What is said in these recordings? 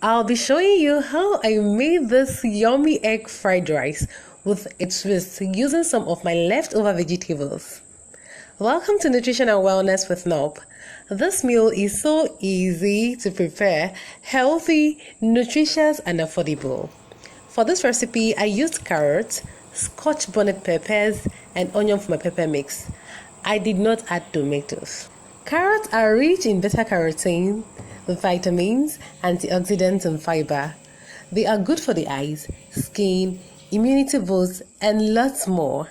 I'll be showing you how I made this yummy egg fried rice with a twist using some of my leftover vegetables. Welcome to Nutrition and Wellness with Nob. This meal is so easy to prepare, healthy, nutritious, and affordable. For this recipe, I used carrots, scotch bonnet peppers, and onion for my pepper mix. I did not add tomatoes. Carrots are rich in beta-carotene, vitamins, antioxidants, and fiber. They are good for the eyes, skin, immunity boost, and lots more.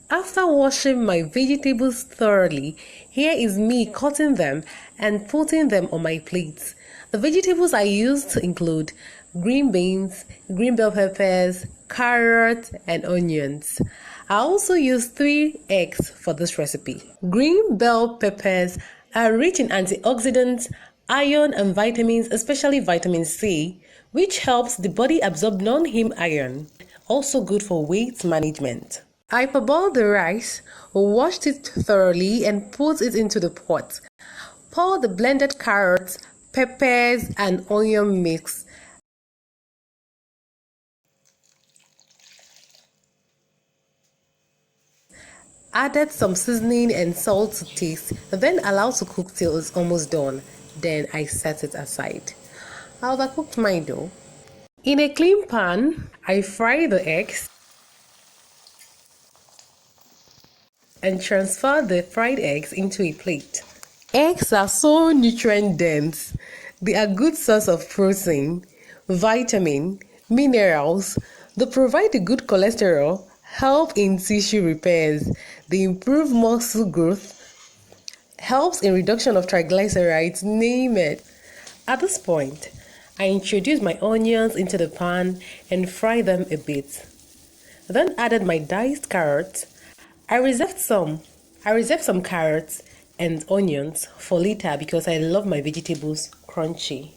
After washing my vegetables thoroughly, here is me cutting them and putting them on my plate. The vegetables I used include green beans, green bell peppers, carrots, and onions. I also used 3 eggs for this recipe. Green bell peppers are rich in antioxidants, iron, and vitamins, especially vitamin C, which helps the body absorb non-heme iron. Also good for weight management. I parboiled the rice, washed it thoroughly, and put it into the pot. Pour the blended carrots, peppers, and onion mix. Added some seasoning and salt to taste, then allow to cook till it's almost done. Then I set it aside. I overcooked my dough. In a clean pan, I fry the eggs and transfer the fried eggs into a plate. Eggs are so nutrient dense. They are a good source of protein, vitamin, minerals. They provide a good cholesterol, help in tissue repairs. They improve muscle growth, helps in reduction of triglycerides, name it. At this point, I introduce my onions into the pan and fry them a bit. Then added my diced carrots. I reserved some carrots and onions for later because I love my vegetables crunchy.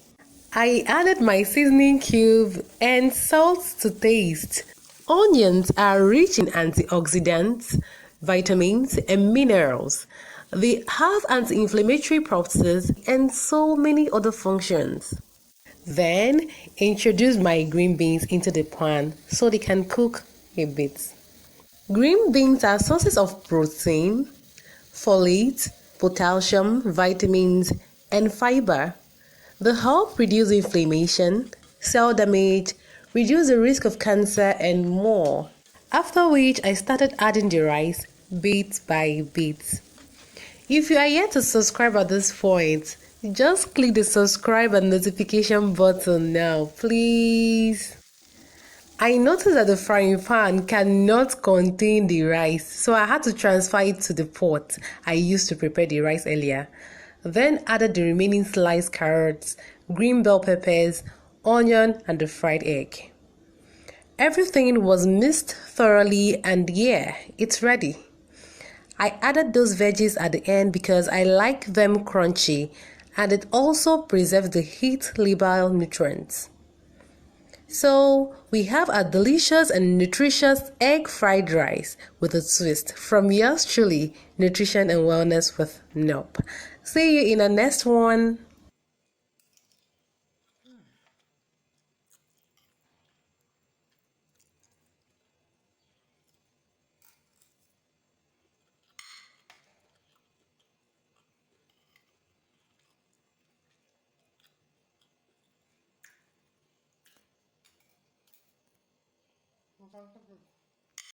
I added my seasoning cube and salt to taste. Onions are rich in antioxidants, vitamins, and minerals. They have anti-inflammatory properties and so many other functions. Then introduce my green beans into the pan so they can cook a bit. Green beans are sources of protein, folate, potassium, vitamins, and fiber. They help reduce inflammation, cell damage, reduce the risk of cancer, and more. After which, I started adding the rice bit by bit. If you are yet to subscribe at this point, just click the subscribe and notification button now, please. I noticed that the frying pan cannot contain the rice, so I had to transfer it to the pot I used to prepare the rice earlier. Then added the remaining sliced carrots, green bell peppers, onion, and the fried egg. Everything was mixed thoroughly and yeah, it's ready. I added those veggies at the end because I like them crunchy and it also preserves the heat-labile nutrients. So we have a delicious and nutritious egg fried rice with a twist from yours truly, Nutrition and Wellness with Nope. See you in the next one.